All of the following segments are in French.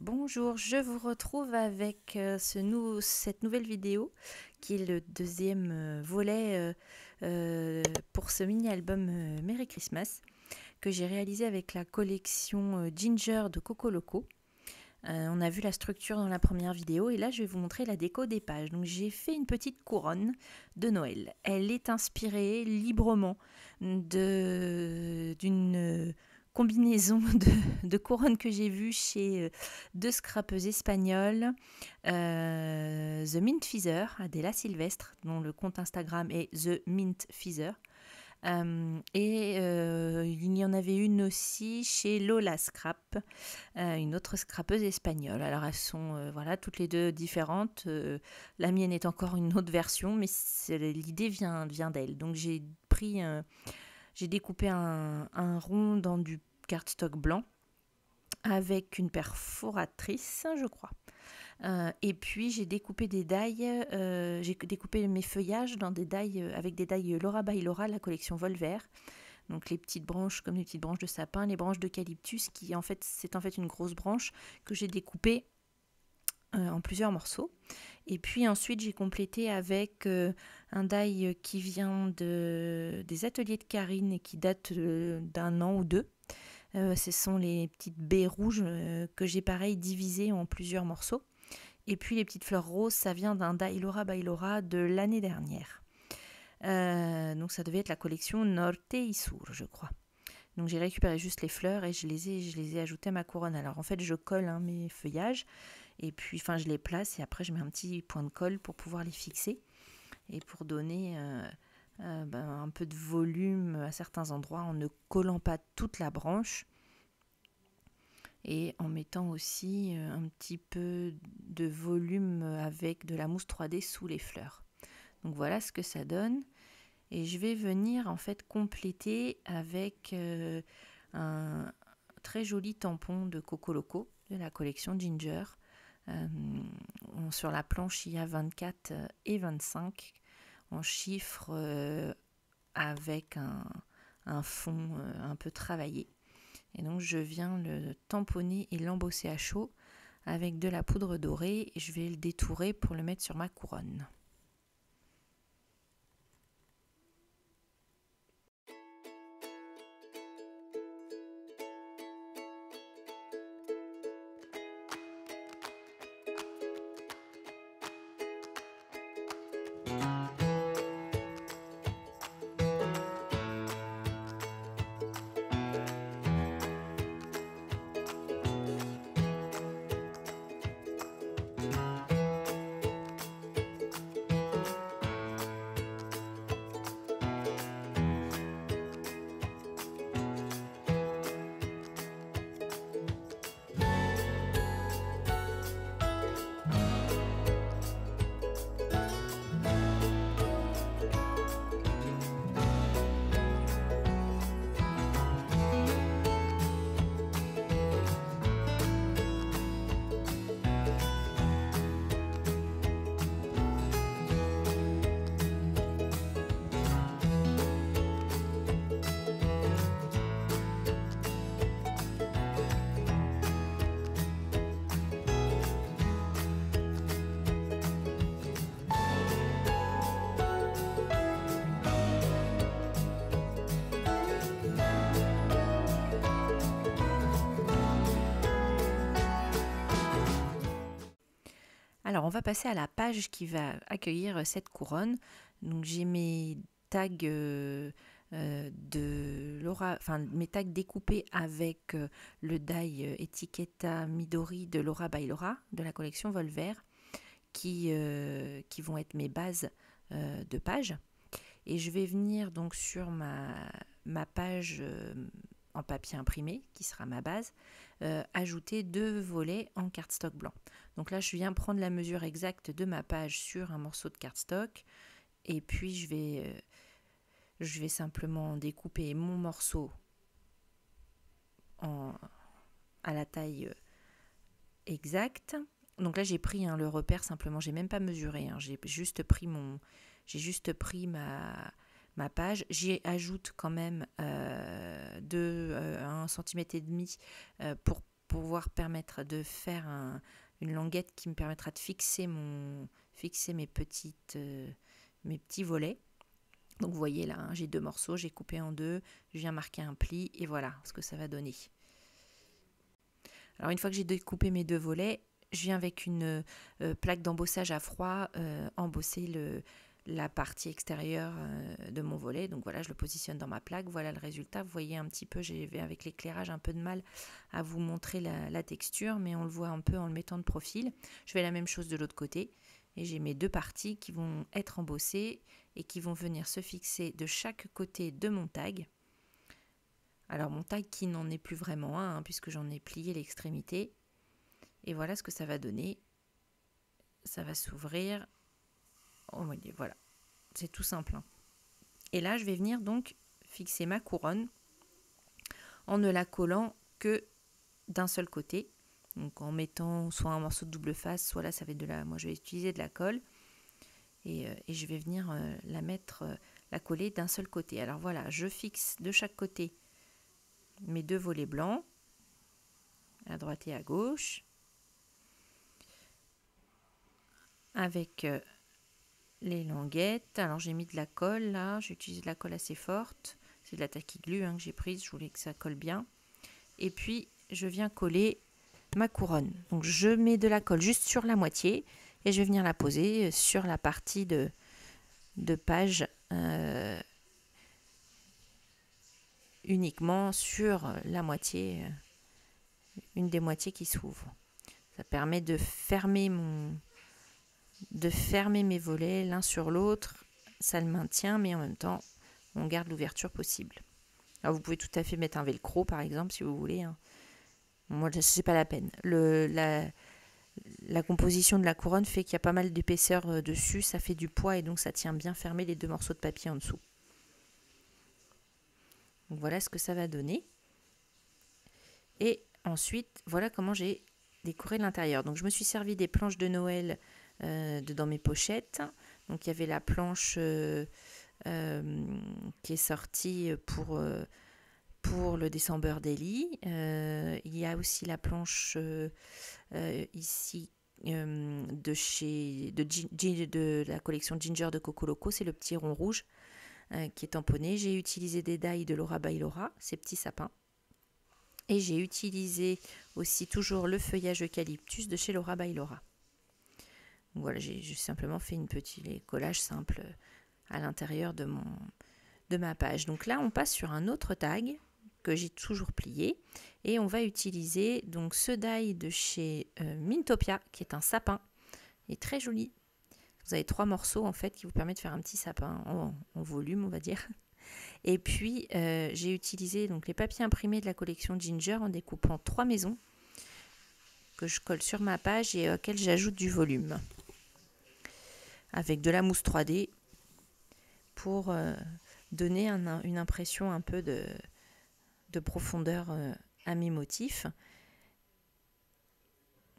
Bonjour, je vous retrouve avec cette nouvelle vidéo qui est le deuxième volet pour ce mini-album Merry Christmas que j'ai réalisé avec la collection Ginger de Coco Loco. On a vu la structure dans la première vidéo et là je vais vous montrer la déco des pages. Donc j'ai fait une petite couronne de Noël. Elle est inspirée librement d'une combinaison de couronnes que j'ai vues chez deux scrapeuses espagnoles, The Mint Feather, Adela Silvestre, dont le compte Instagram est The Mint Feather. Il y en avait une aussi chez Lola Scrap, une autre scrapeuse espagnole. Alors elles sont toutes les deux différentes. La mienne est encore une autre version, mais l'idée vient d'elle. Donc j'ai découpé un rond dans du cardstock blanc avec une perforatrice, je crois. Et puis j'ai découpé des dailles, j'ai découpé mes feuillages dans des dailles avec des dailles Laura by Laura, la collection Volver. Donc les petites branches comme les petites branches de sapin, les branches d'eucalyptus qui c'est en fait une grosse branche que j'ai découpée en plusieurs morceaux. Et puis ensuite j'ai complété avec un die qui vient des ateliers de Karine et qui date d'un an ou deux. Ce sont les petites baies rouges que j'ai pareil divisées en plusieurs morceaux. Et puis les petites fleurs roses, ça vient d'un die Laura by Laura de l'année dernière. Donc ça devait être la collection Norte y Sur, je crois. Donc j'ai récupéré juste les fleurs et je les ai ajoutées à ma couronne. Alors en fait je colle mes feuillages et puis je les place et après je mets un petit point de colle pour pouvoir les fixer et pour donner un peu de volume à certains endroits en ne collant pas toute la branche. Et en mettant aussi un petit peu de volume avec de la mousse 3D sous les fleurs. Donc voilà ce que ça donne. Et je vais venir en fait compléter avec un très joli tampon de Coco Loco de la collection Ginger. Sur la planche, il y a 24 et 25 en chiffres avec un fond un peu travaillé. Et donc je viens le tamponner et l'embosser à chaud avec de la poudre dorée et je vais le détourer pour le mettre sur ma couronne. Alors on va passer à la page qui va accueillir cette couronne. Donc j'ai mes tags mes tags découpés avec le die Etiquetta Midori de Laura by Laura de la collection Volver qui vont être mes bases de page. Et je vais venir donc sur ma page en papier imprimé, qui sera ma base, ajouter 2 volets en cardstock blanc. Donc là, je viens prendre la mesure exacte de ma page sur un morceau de cardstock, et puis je vais simplement découper mon morceau à la taille exacte. Donc là, j'ai pris le repère simplement, j'ai même pas mesuré, j'ai juste pris ma page. J'y ajoute quand même 1,5 cm pour pouvoir permettre de faire une languette qui me permettra de fixer mes petits volets. Donc vous voyez là, hein, j'ai 2 morceaux, j'ai coupé en 2, je viens marquer un pli et voilà ce que ça va donner. Alors une fois que j'ai découpé mes 2 volets, je viens avec une plaque d'embossage à froid embosser la partie extérieure de mon volet. Donc voilà, je le positionne dans ma plaque, voilà le résultat. Vous voyez un petit peu, j'ai avec l'éclairage un peu de mal à vous montrer la texture, mais on le voit un peu en le mettant de profil. Je fais la même chose de l'autre côté et j'ai mes 2 parties qui vont être embossées et qui vont venir se fixer de chaque côté de mon tag. Alors mon tag qui n'en est plus vraiment un, hein, puisque j'en ai plié l'extrémité. Et voilà ce que ça va donner. Ça va s'ouvrir. Oh, voilà, c'est tout simple. Hein. Et là, je vais venir donc fixer ma couronne en ne la collant que d'un seul côté. Donc en mettant soit un morceau de double face, soit là, ça va être moi je vais utiliser de la colle. Et je vais venir la coller d'un seul côté. Alors voilà, je fixe de chaque côté mes 2 volets blancs, à droite et à gauche, avec les languettes. Alors j'ai mis de la colle là, j'ai utilisé de la colle assez forte. C'est de la Tacky Glue que j'ai prise, je voulais que ça colle bien. Et puis je viens coller ma couronne. Donc je mets de la colle juste sur la moitié et je vais venir la poser sur la partie de page uniquement sur la moitié, une des moitiés qui s'ouvre. Ça permet de fermer mes volets l'un sur l'autre. Ça le maintient, mais en même temps, on garde l'ouverture possible. Alors vous pouvez tout à fait mettre un velcro, par exemple, si vous voulez. Hein. Moi, c'est pas la peine. La composition de la couronne fait qu'il y a pas mal d'épaisseur dessus. Ça fait du poids et donc ça tient bien fermé les 2 morceaux de papier en dessous. Donc voilà ce que ça va donner. Et ensuite, voilà comment j'ai décoré l'intérieur. Donc je me suis servi des planches de Noël dans mes pochettes. Donc il y avait la planche qui est sortie pour le December Daily. Il y a aussi la planche ici de la collection Ginger de Coco Loco. C'est le petit rond rouge qui est tamponné. J'ai utilisé des die de Laura by Laura, ces petits sapins. Et j'ai utilisé aussi toujours le feuillage eucalyptus de chez Laura by Laura. Donc voilà, j'ai simplement fait une petite collage simple à l'intérieur de ma page. Donc là, on passe sur un autre tag que j'ai toujours plié et on va utiliser donc ce die de chez Mintopia qui est un sapin. Il est très joli. Vous avez 3 morceaux en fait qui vous permettent de faire un petit sapin en volume, on va dire. Et puis j'ai utilisé donc les papiers imprimés de la collection Ginger en découpant 3 maisons que je colle sur ma page et auxquelles j'ajoute du volume avec de la mousse 3D pour donner une impression un peu de profondeur à mes motifs.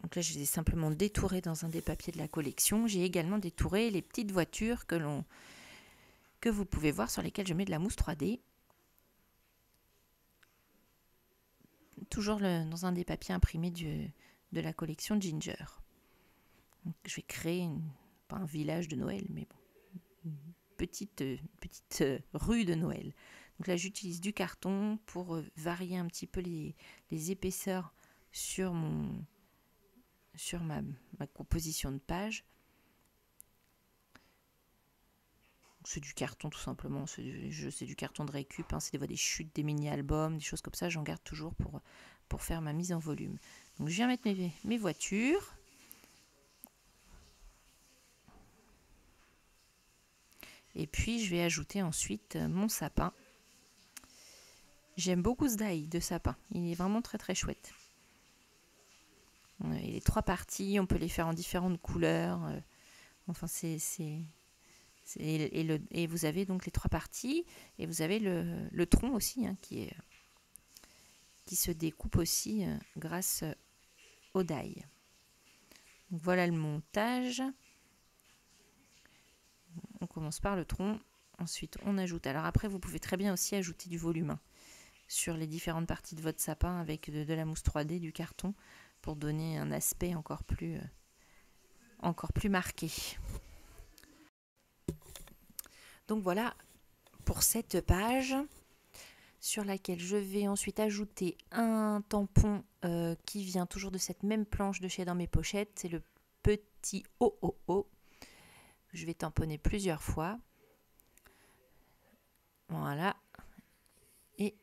Donc là, je les ai simplement détourés dans un des papiers de la collection. J'ai également détouré les petites voitures que vous pouvez voir sur lesquelles je mets de la mousse 3D. Toujours dans un des papiers imprimés de la collection Ginger. Donc, je vais créer pas un village de Noël, mais bon, une petite rue de Noël. Donc là, j'utilise du carton pour varier un petit peu les épaisseurs sur ma composition de page. C'est du carton tout simplement, c'est du carton de récup, hein, c'est des chutes, des mini-albums, des choses comme ça, j'en garde toujours pour faire ma mise en volume. Donc je viens mettre mes voitures. Et puis je vais ajouter ensuite mon sapin. J'aime beaucoup ce die de sapin, il est vraiment très très chouette. Et les 3 parties, on peut les faire en différentes couleurs. Enfin et vous avez donc les 3 parties et vous avez le tronc aussi hein, qui se découpe aussi grâce au die. Donc voilà le montage. On commence par le tronc, ensuite on ajoute. Alors après vous pouvez très bien aussi ajouter du volume. sur les différentes parties de votre sapin avec de la mousse 3D, du carton, pour donner un aspect encore plus marqué. Donc voilà pour cette page sur laquelle je vais ensuite ajouter un tampon qui vient toujours de cette même planche de chez Dans mes pochettes. C'est le petit OOO. Je vais tamponner plusieurs fois. Voilà. Et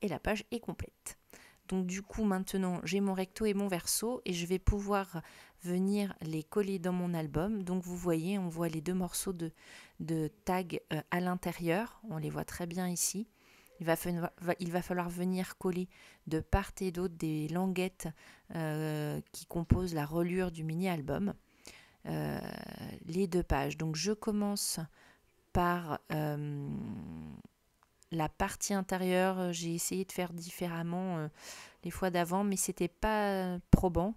la page est complète. Donc du coup maintenant j'ai mon recto et mon verso et je vais pouvoir venir les coller dans mon album. Donc vous voyez, on voit les deux morceaux de tag à l'intérieur, on les voit très bien ici. Il va falloir venir coller de part et d'autre des languettes qui composent la reliure du mini-album. Les deux pages. Donc je commence par la partie intérieure. J'ai essayé de faire différemment les fois d'avant, mais c'était pas probant.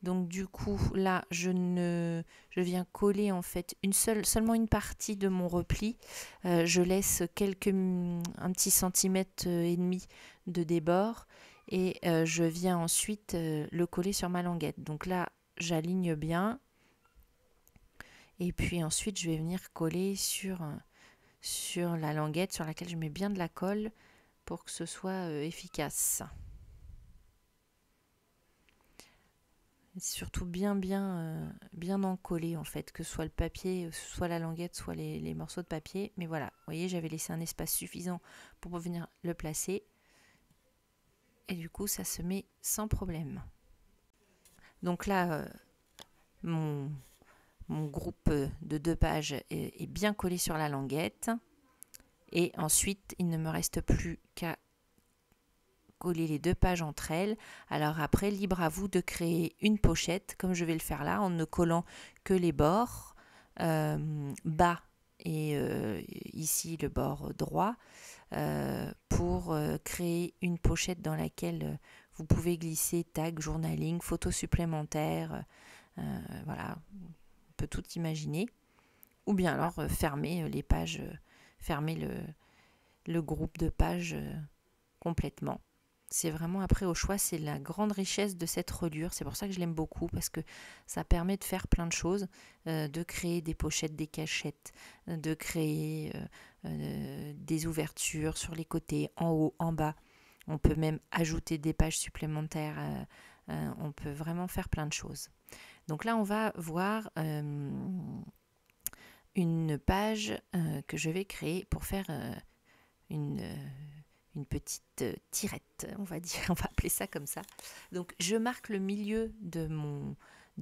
Donc du coup là je viens coller en fait seulement une partie de mon repli. Je laisse un petit centimètre et demi de débord et je viens ensuite le coller sur ma languette. Donc là j'aligne bien et puis ensuite je vais venir coller sur la languette sur laquelle je mets bien de la colle pour que ce soit efficace. Surtout bien encollé en fait, que ce soit le papier, soit la languette, soit les morceaux de papier. Mais voilà, vous voyez, j'avais laissé un espace suffisant pour venir le placer. Et du coup, ça se met sans problème. Donc là, mon groupe de 2 pages est bien collé sur la languette. Et ensuite, il ne me reste plus qu'à coller les 2 pages entre elles. Alors après, libre à vous de créer une pochette, comme je vais le faire là, en ne collant que les bords bas et ici le bord droit, pour créer une pochette dans laquelle vous pouvez glisser tag, journaling, photos supplémentaires, voilà, on peut tout imaginer. Ou bien alors fermer les pages, fermer le groupe de pages complètement. C'est vraiment après au choix, c'est la grande richesse de cette reliure. C'est pour ça que je l'aime beaucoup, parce que ça permet de faire plein de choses, de créer des pochettes, des cachettes, de créer des ouvertures sur les côtés, en haut, en bas. On peut même ajouter des pages supplémentaires. On peut vraiment faire plein de choses. Donc là, on va voir une page que je vais créer pour faire une petite tirette, on va dire, on va appeler ça comme ça. Donc je marque le milieu de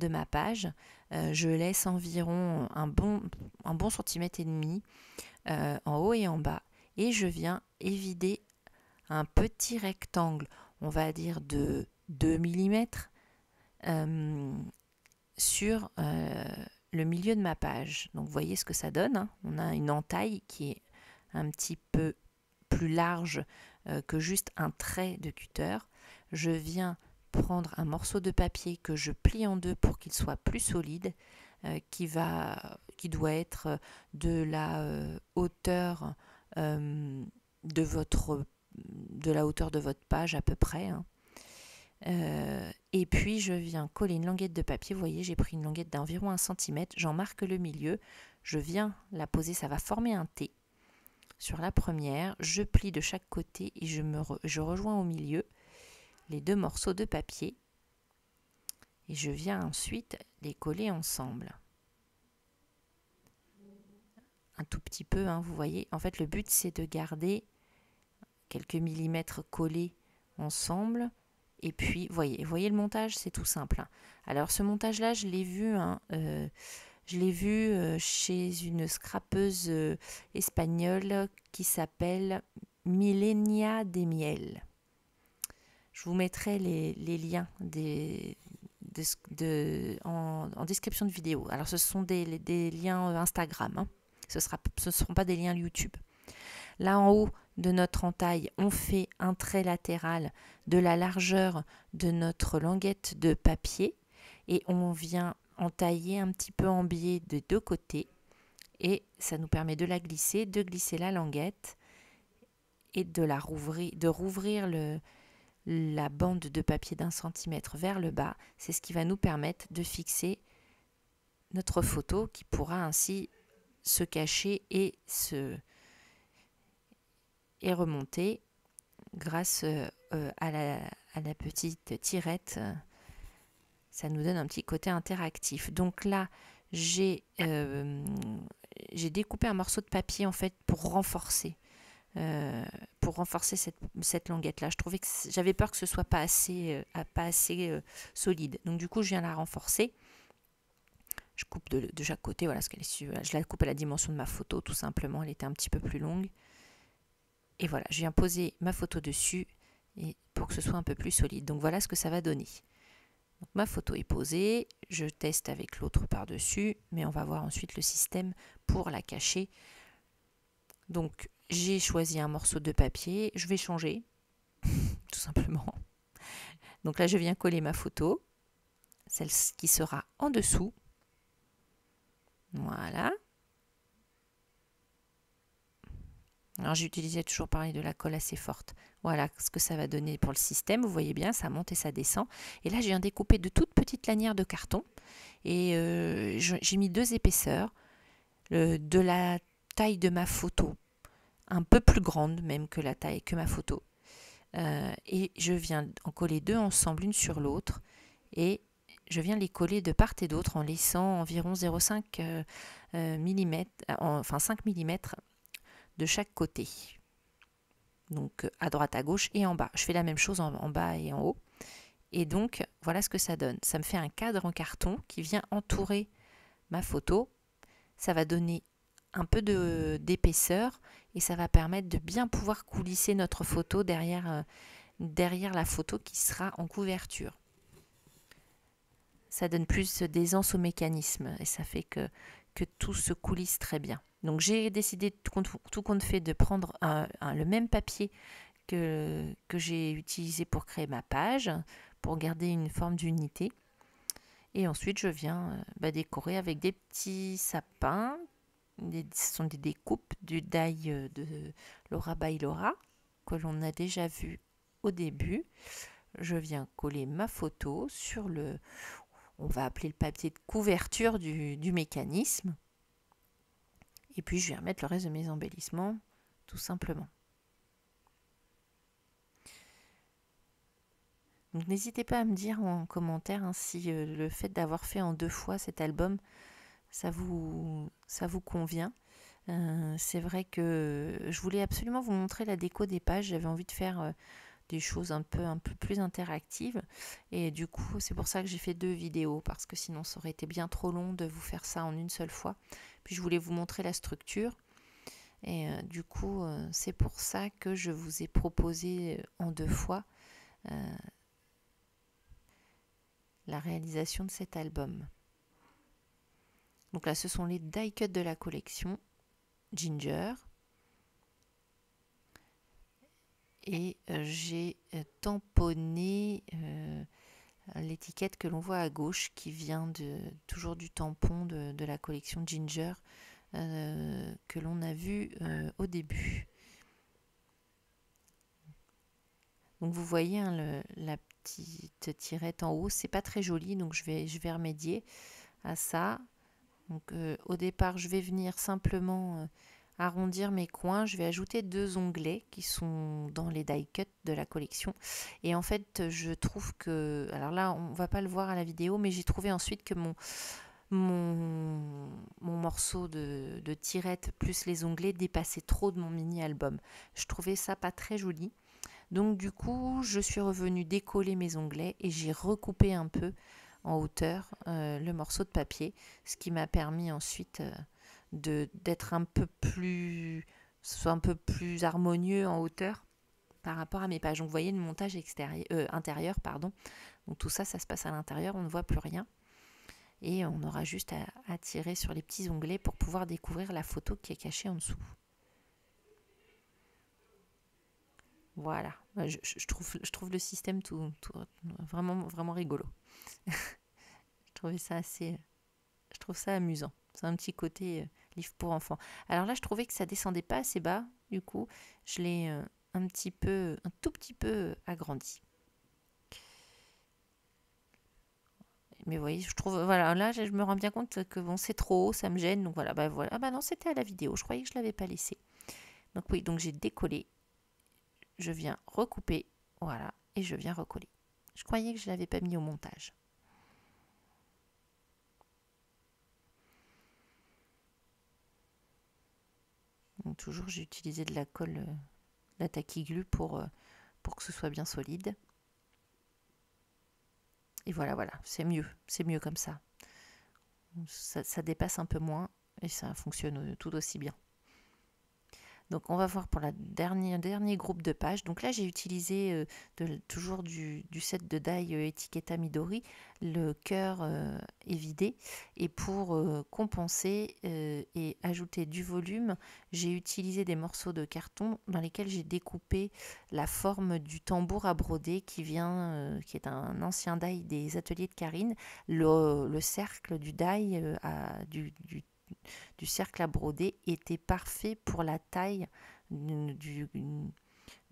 ma page, je laisse environ un bon centimètre et demi en haut et en bas, et je viens évider un petit rectangle, on va dire de 2 mm sur le milieu de ma page. Donc vous voyez ce que ça donne, hein. On a une entaille qui est un petit peu plus large que juste un trait de cutter. Je viens prendre un morceau de papier que je plie en deux pour qu'il soit plus solide, qui doit être de la hauteur de la hauteur de votre page à peu près, hein. Et puis je viens coller une languette de papier. Vous voyez, j'ai pris une languette d'environ 1 cm, j'en marque le milieu, je viens la poser, ça va former un T sur la première, je plie de chaque côté et je rejoins au milieu les 2 morceaux de papier et je viens ensuite les coller ensemble. Un tout petit peu, hein, vous voyez. En fait, le but, c'est de garder quelques millimètres collés ensemble. Et puis, voyez le montage, c'est tout simple, hein. Alors, ce montage-là, je l'ai vu, hein, chez une scrapeuse espagnole qui s'appelle Millenia de Miel. Je vous mettrai les liens en description de vidéo. Alors, ce sont des liens Instagram, hein. Ce ne seront pas des liens YouTube. Là en haut de notre entaille, on fait un trait latéral de la largeur de notre languette de papier et on vient entailler un petit peu en biais de 2 côtés et ça nous permet de glisser la languette et de rouvrir la bande de papier d'1 cm vers le bas. C'est ce qui va nous permettre de fixer notre photo qui pourra ainsi se cacher et remonter grâce à la petite tirette. Ça nous donne un petit côté interactif. Donc là, j'ai découpé un morceau de papier en fait pour renforcer cette languette là. Je trouvais que j'avais peur que ce soit pas assez solide. Donc du coup, je viens la renforcer. Je coupe de chaque côté, voilà, je la coupe à la dimension de ma photo, tout simplement. Elle était un petit peu plus longue. Et voilà, je viens poser ma photo dessus et pour que ce soit un peu plus solide. Donc voilà ce que ça va donner. Donc, ma photo est posée, je teste avec l'autre par-dessus, mais on va voir ensuite le système pour la cacher. Donc j'ai choisi un morceau de papier, je vais changer, tout simplement. Donc là je viens coller ma photo, celle qui sera en dessous. Voilà. Alors j'utilisais toujours pareil de la colle assez forte. Voilà ce que ça va donner pour le système. Vous voyez bien, ça monte et ça descend. Et là, je viens découper de toutes petites lanières de carton. Et j'ai mis 2 épaisseurs de la taille de ma photo. Un peu plus grande même que la taille que ma photo. Et je viens en coller 2 ensemble, une sur l'autre. Et je viens les coller de part et d'autre en laissant environ 0,5 mm, enfin 5 mm de chaque côté. Donc à droite, à gauche et en bas. Je fais la même chose en bas et en haut. Et donc voilà ce que ça donne. Ça me fait un cadre en carton qui vient entourer ma photo. Ça va donner un peu d'épaisseur et ça va permettre de bien pouvoir coulisser notre photo derrière la photo qui sera en couverture. Ça donne plus d'aisance au mécanisme et ça fait que tout se coulisse très bien. Donc j'ai décidé tout compte fait de prendre le même papier que j'ai utilisé pour créer ma page, pour garder une forme d'unité. Et ensuite je viens décorer avec des petits sapins. Ce sont des découpes du die de Laura by Laura que l'on a déjà vu au début. Je viens coller ma photo sur on va appeler le papier de couverture du mécanisme. Et puis je viens remettre le reste de mes embellissements, tout simplement. Donc n'hésitez pas à me dire en commentaire si le fait d'avoir fait en 2 fois cet album, ça vous convient. C'est vrai que je voulais absolument vous montrer la déco des pages. J'avais envie de faire des choses un peu plus interactives. Et du coup, c'est pour ça que j'ai fait 2 vidéos, parce que sinon ça aurait été bien trop long de vous faire ça en une seule fois. Puis je voulais vous montrer la structure. Et du coup, c'est pour ça que je vous ai proposé en 2 fois la réalisation de cet album. Donc là, ce sont les die cuts de la collection Ginger. Et j'ai tamponné l'étiquette que l'on voit à gauche qui vient toujours du tampon de la collection Ginger que l'on a vu au début. Donc vous voyez la petite tirette en haut, c'est pas très joli, donc je vais remédier à ça. Donc au départ, je vais venir simplement arrondir mes coins. Je vais ajouter 2 onglets qui sont dans les die cuts de la collection. Et en fait, je trouve que... Alors là, on va pas le voir à la vidéo, mais j'ai trouvé ensuite que mon morceau de tirette plus les onglets dépassait trop de mon mini-album. Je trouvais ça pas très joli. Donc du coup, je suis revenue décoller mes onglets et j'ai recoupé un peu en hauteur le morceau de papier, ce qui m'a permis ensuite d'être un peu plus harmonieux en hauteur par rapport à mes pages. Donc vous voyez le montage intérieur, pardon. Donc tout ça, ça se passe à l'intérieur, on ne voit plus rien. Et on aura juste à tirer sur les petits onglets pour pouvoir découvrir la photo qui est cachée en dessous. Voilà, je trouve le système tout vraiment, vraiment rigolo. Je trouve ça amusant. C'est un petit côté livre pour enfants. Alors là, je trouvais que ça descendait pas assez bas. Du coup, je l'ai un tout petit peu agrandi. Mais vous voyez, je trouve, voilà, là, je me rends bien compte que bon, c'est trop haut, ça me gêne. Donc voilà, voilà. Ah bah non, c'était à la vidéo. Je croyais que je l'avais pas laissé. Donc oui, donc j'ai décollé. Je viens recouper, voilà, et je viens recoller. Je croyais que je l'avais pas mis au montage. Donc toujours, j'ai utilisé de la colle, la tacky glue pour que ce soit bien solide. Et voilà, c'est mieux comme ça. Ça dépasse un peu moins et ça fonctionne tout aussi bien. Donc on va voir pour la dernier groupe de pages. Donc là j'ai utilisé toujours du set de die Etiquetta Midori. Le cœur est vidé et pour compenser et ajouter du volume, j'ai utilisé des morceaux de carton dans lesquels j'ai découpé la forme du tambour à broder qui est un ancien die des ateliers de Karine. Le cercle du die du cercle à broder était parfait pour la taille du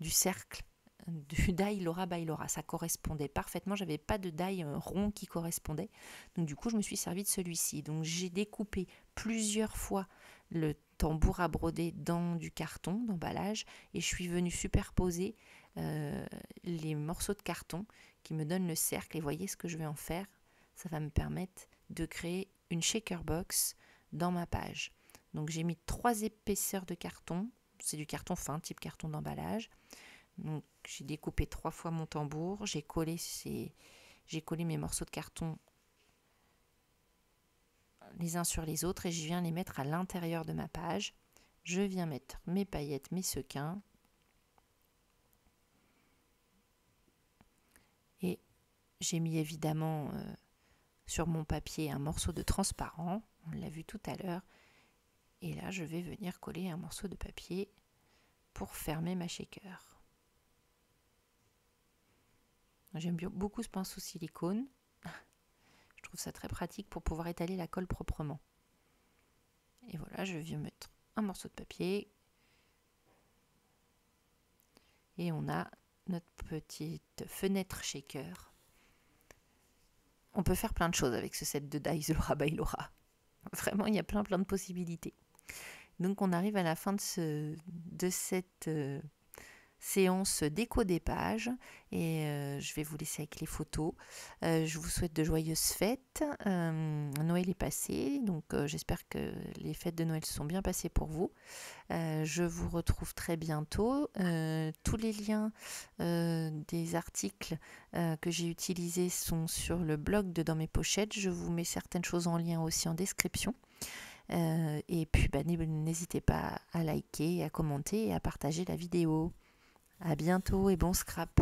cercle du die Laura by Laura. Ça correspondait parfaitement. J'avais pas de die rond qui correspondait. Donc du coup, je me suis servi de celui-ci. Donc j'ai découpé plusieurs fois le tambour à broder dans du carton d'emballage et je suis venue superposer les morceaux de carton qui me donnent le cercle. Et voyez ce que je vais en faire. Ça va me permettre de créer une shaker box dans ma page. Donc j'ai mis 3 épaisseurs de carton, c'est du carton fin, type carton d'emballage. Donc j'ai découpé 3 fois mon tambour, j'ai collé mes morceaux de carton les uns sur les autres et je viens les mettre à l'intérieur de ma page. Je viens mettre mes paillettes, mes sequins. Et j'ai mis évidemment sur mon papier un morceau de transparent, on l'a vu tout à l'heure. Et là, je vais venir coller un morceau de papier pour fermer ma shaker. J'aime beaucoup ce pinceau silicone. Je trouve ça très pratique pour pouvoir étaler la colle proprement. Et voilà, je viens mettre un morceau de papier. Et on a notre petite fenêtre shaker. On peut faire plein de choses avec ce set de dies Laura by Laura. Vraiment, il y a plein de possibilités. Donc on arrive à la fin de cette séance déco des pages et je vais vous laisser avec les photos. Je vous souhaite de joyeuses fêtes. Noël est passé, donc j'espère que les fêtes de Noël se sont bien passées pour vous. Je vous retrouve très bientôt. Tous les liens des articles que j'ai utilisés sont sur le blog de Dans mes pochettes. Je vous mets certaines choses en lien aussi en description. Et puis n'hésitez pas à liker, à commenter et à partager la vidéo. À bientôt et bon scrap.